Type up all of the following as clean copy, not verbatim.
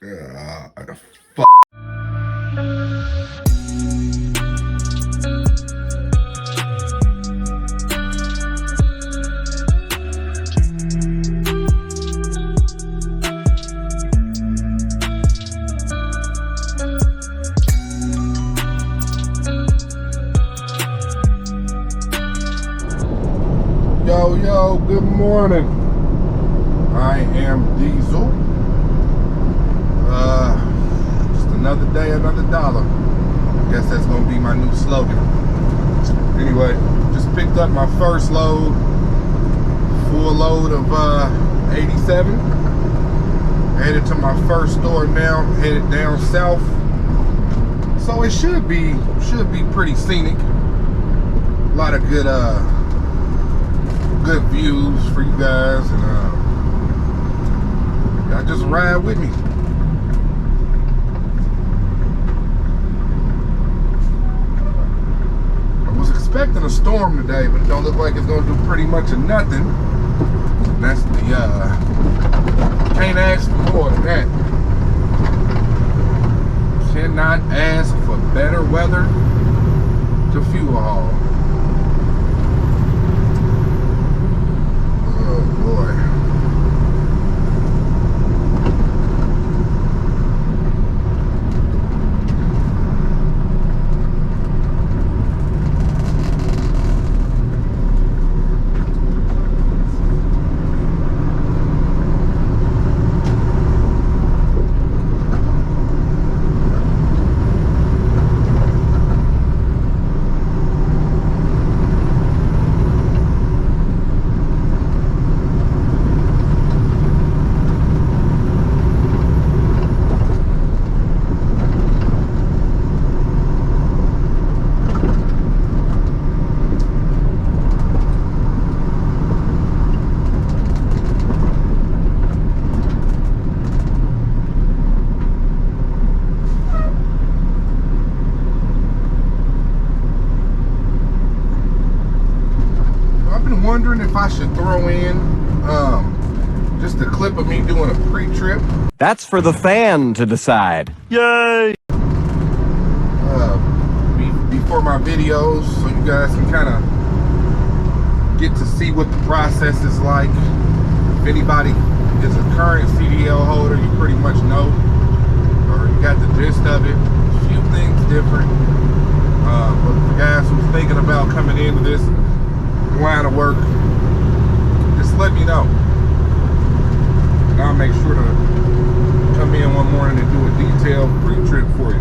Fuck. Yo, good morning. I am Diesel. Just another day, another dollar. I guess that's gonna be my new slogan. Anyway, just picked up my first load, full load of 87. Headed to my first store now, headed down south. So it should be pretty scenic. A lot of good views for you guys, and y'all just ride with me. I was expecting a storm today, but it don't look like it's gonna do pretty much of nothing. And that's the can't ask for more than that. Cannot ask for better weather to fuel haul. Wondering if I should throw in just a clip of me doing a pre-trip. That's for the fan to decide. Yay! Before my videos, so you guys can kind of get to see what the process is like. If anybody is a current CDL holder, you pretty much know, or you got the gist of it. A few things different. But for guys who's thinking about coming into this line of work, just let me know, and I'll make sure to come in one morning and do a detailed pre-trip for you.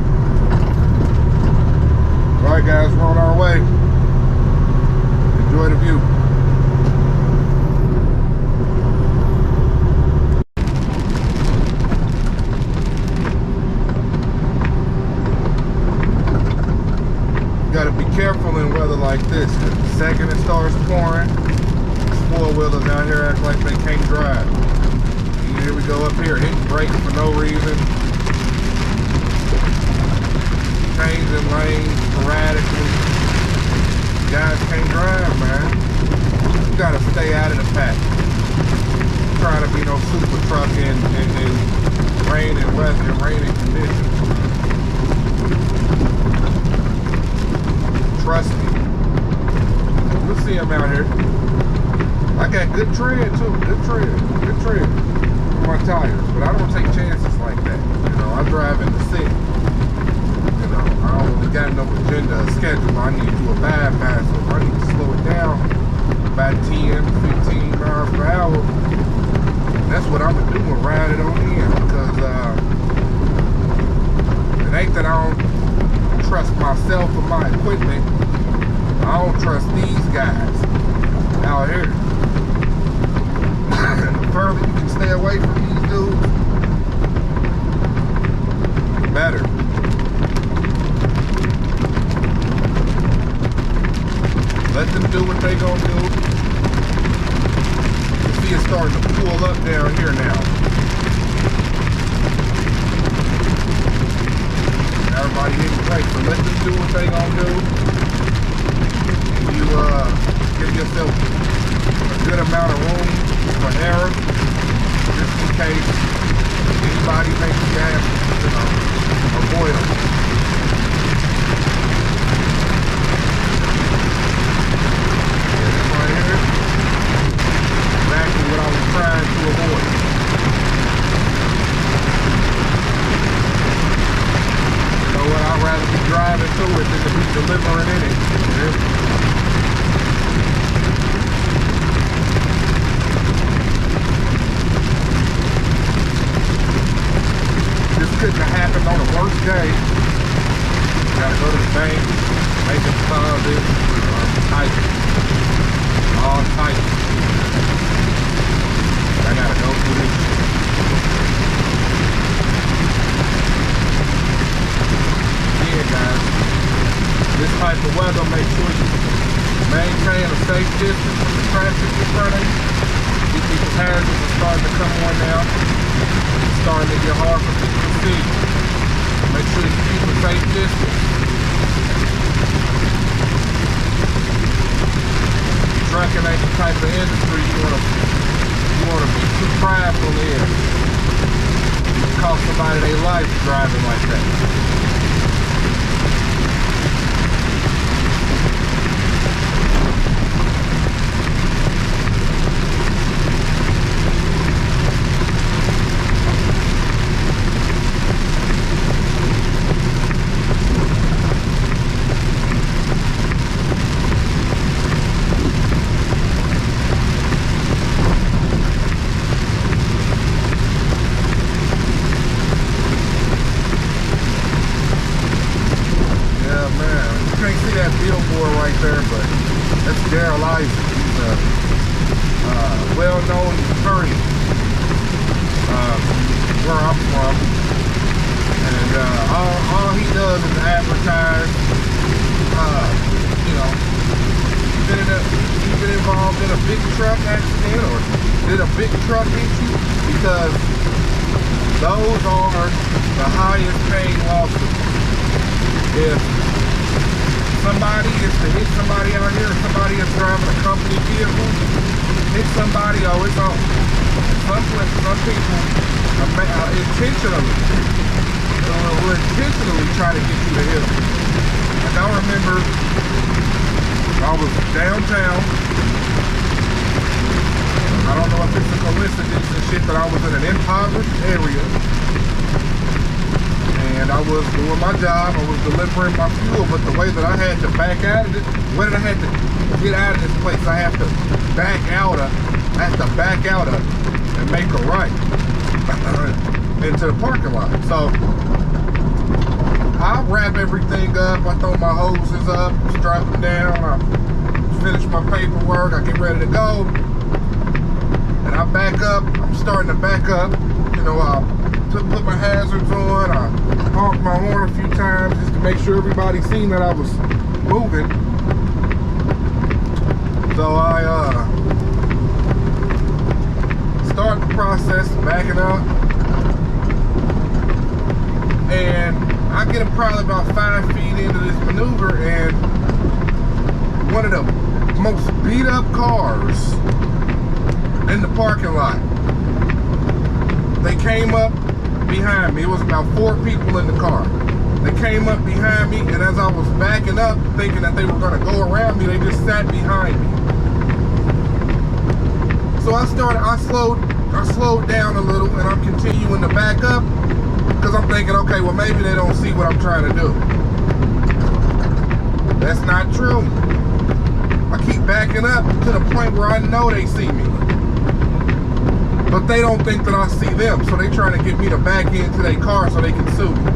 Alright guys, we're on our way. Enjoy the view. Gotta be careful in weather like this, because the second it starts pouring, four-wheelers out here act like they can't drive. And here we go up here, hitting brakes for no reason, changing lanes sporadically. Guys can't drive, man. You gotta stay out of the pack. Trying to be no super truck in rain and weather and raining conditions. Trust me. You'll see them out here. I got good tread too. Good tread for my tires. But I don't take chances like that. You know, I drive in the city. You know, I don't really got no agenda or schedule. I need to do a bypass, so I need to slow it down by 10, 15 miles per hour. And that's what I'm gonna do and ride it on in, because it ain't that I don't trust myself or my equipment. I don't trust these guys out here. The further you can stay away from these dudes, the better. Let them do what they gonna do. You see it starting to pull up down here now. Everybody hitting brakes, so let them do what they gonna do. And you give yourself a good amount of room for error. just in case anybody makes you have, avoid them. Right here, exactly what I was trying to avoid. You know what? I'd rather be driving through it than to be delivering in it. This couldn't have happened on a worse day. Gotta go to the bank, make a deposit, tight. All tight. I gotta go through this. Yeah, guys. This type of weather, make sure you maintain a safe distance from the traffic in front of you. These hazards are starting to come on now. It's starting to get hard for people to see. Make sure you keep a safe distance. Trucking ain't the type of industry you wanna be too prideful in. You cost somebody their life driving like that. Well-known attorney where I'm from, and all he does is advertise. You've been involved in a big truck accident or did a big truck hit you, because those are the highest paying lawsuits. If somebody is to hit somebody out here, or somebody is driving a company vehicle, hit somebody, oh, it's on. Some people will intentionally try to get you to hit them. Like I remember, I was downtown. I don't know if it's a coincidence and shit, but I was in an impoverished area. And I was doing my job, I was delivering my fuel, but the way that I had to back out of it, when I had to get out of this place, I have to back out of and make a right into the parking lot. So I wrap everything up, I throw my hoses up, strap them down, I finish my paperwork, I get ready to go, and I back up. I'm starting to back up, I put my hazards on, I honked my horn a few times just to make sure everybody seen that I was moving. So I start the process of backing up, and I get probably about 5 feet into this maneuver, and one of the most beat up cars in the parking lot, they came up behind me. It was about 4 people in the car. They came up behind me, and as I was backing up, thinking that they were going to go around me, they just sat behind me. So I slowed down a little, and I'm continuing to back up, because I'm thinking, okay, well, maybe they don't see what I'm trying to do. That's not true. I keep backing up to the point where I know they see me, but they don't think that I see them, so they trying to get me to back into their car so they can sue me.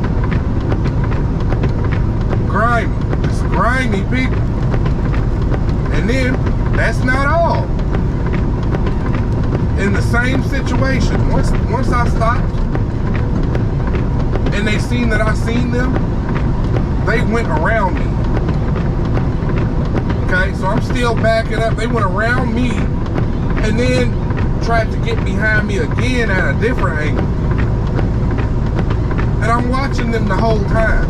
Grimy, just grimy people. And then, that's not all. In the same situation, once I stopped, and they seen that I seen them, they went around me. Okay, so I'm still backing up. They went around me, and then tried to get behind me again at a different angle. And I'm watching them the whole time.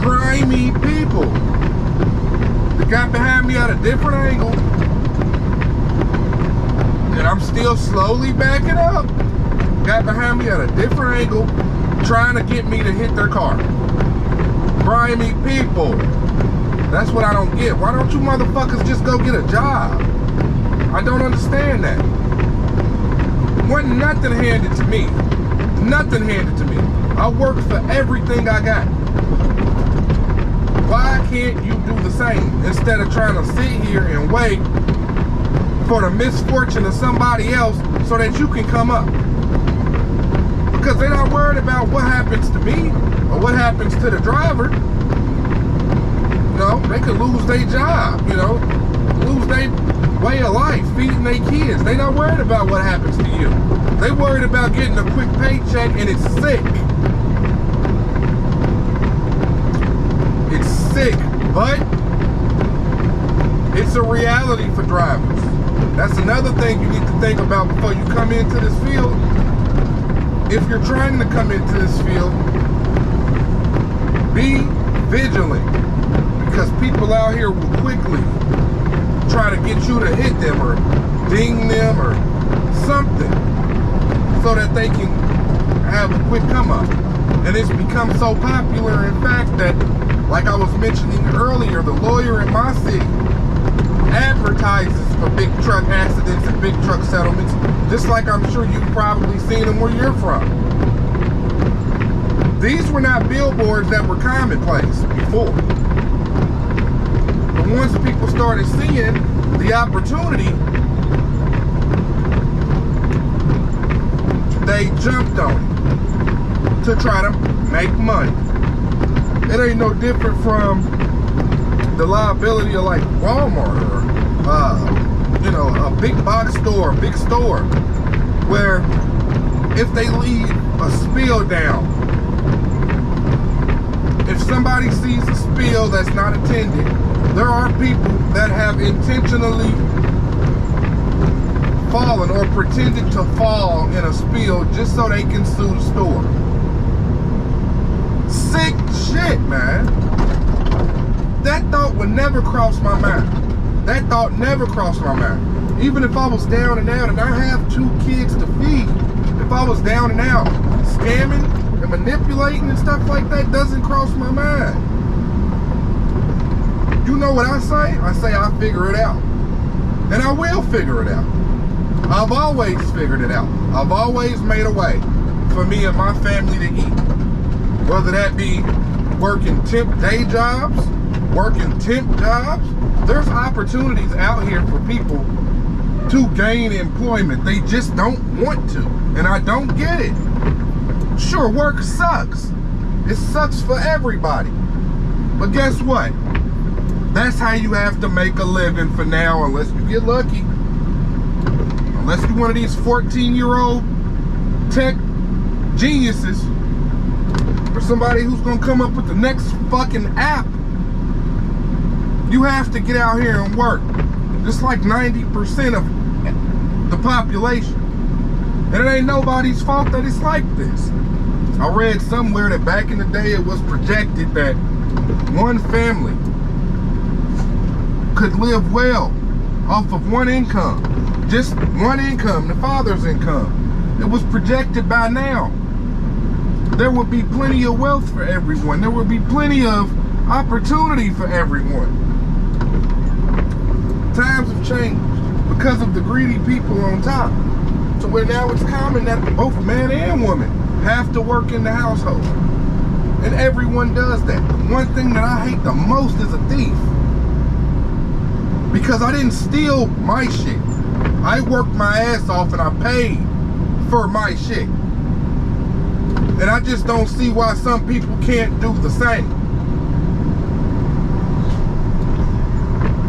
Grimy people. They got behind me at a different angle, and I'm still still slowly backing up, got behind me at a different angle, trying to get me to hit their car. Grimy people. That's what I don't get. Why don't you motherfuckers just go get a job? I don't understand that. Wasn't nothing handed to me. Nothing handed to me. I worked for everything I got. Why can't you do the same instead of trying to sit here and wait for the misfortune of somebody else so that you can come up? Because they're not worried about what happens to me or what happens to the driver. You know, they could lose their job, you know, lose their way of life, feeding their kids. They're not worried about what happens to you. They worried about getting a quick paycheck, and it's sick. It's sick, but it's a reality for drivers. That's another thing you need to think about before you come into this field. If you're trying to come into this field, be vigilant, because people out here will quickly try to get you to hit them or ding them or something so that they can have a quick come up. And it's become so popular, in fact, that, like I was mentioning earlier, the lawyer in my city advertises for big truck accidents and big truck settlements, just like I'm sure you've probably seen them where you're from. These were not billboards that were commonplace before. But once people started seeing the opportunity, they jumped on it to try to make money. It ain't no different from the liability of like Walmart or you know, a big box store, big store, where if they leave a spill down, if somebody sees a spill that's not attended, there are people that have intentionally fallen or pretended to fall in a spill just so they can sue the store. Sick shit, man. That thought would never cross my mind. That thought never crossed my mind. Even if I was down and out and I have 2 kids to feed, if I was down and out scamming and manipulating and stuff like that, doesn't cross my mind. You know what I say? I say I'll figure it out. And I will figure it out. I've always figured it out. I've always made a way for me and my family to eat. Whether that be working temp day jobs, working temp jobs, there's opportunities out here for people to gain employment. They just don't want to. And I don't get it. Sure, work sucks. It sucks for everybody. But guess what? That's how you have to make a living for now, unless you get lucky. Unless you're one of these 14-year-old tech geniuses, or somebody who's gonna come up with the next fucking app. You have to get out here and work. Just like 90% of the population. And it ain't nobody's fault that it's like this. I read somewhere that back in the day it was projected that one family could live well off of one income. Just one income, the father's income. It was projected by now there would be plenty of wealth for everyone. There would be plenty of opportunity for everyone. Times have changed because of the greedy people on top. So where now it's common that both man and woman have to work in the household. And everyone does that. The one thing that I hate the most is a thief. Because I didn't steal my shit. I worked my ass off and I paid for my shit. And I just don't see why some people can't do the same.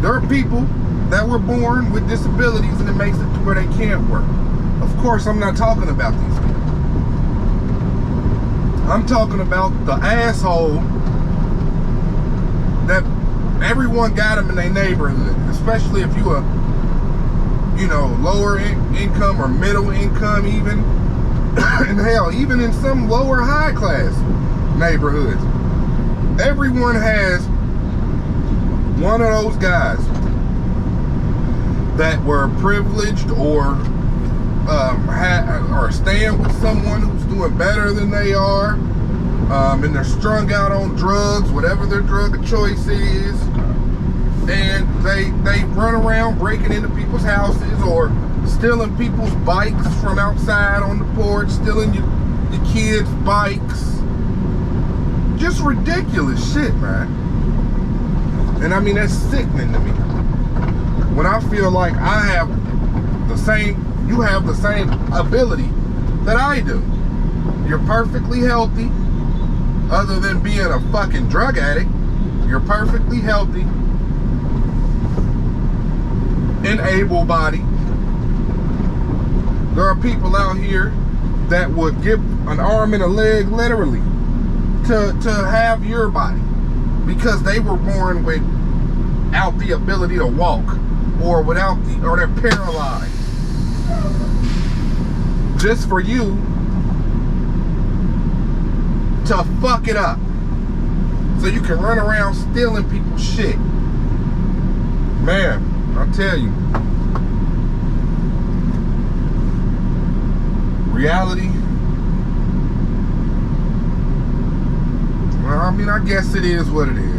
There are people that were born with disabilities and it makes it to where they can't work. Of course, I'm not talking about these people. I'm talking about the asshole that everyone got them in their neighborhood, especially if you are, you know, lower income or middle income even. And hell, even in some lower high class neighborhoods, everyone has one of those guys that were privileged or or staying with someone who's doing better than they are, and they're strung out on drugs, whatever their drug of choice is, and they run around breaking into people's houses or stealing people's bikes from outside on the porch, stealing your kids' bikes. Just ridiculous shit, man. And I mean, that's sickening to me. When I feel like I have the same, you have the same ability that I do. You're perfectly healthy, other than being a fucking drug addict. You're perfectly healthy and able-bodied. There are people out here that would give an arm and a leg, literally, to have your body, because they were born without the ability to walk, or or they're paralyzed. Just for you to fuck it up, so you can run around stealing people's shit. Man, I'll tell you, reality, well, I mean, I guess it is what it is.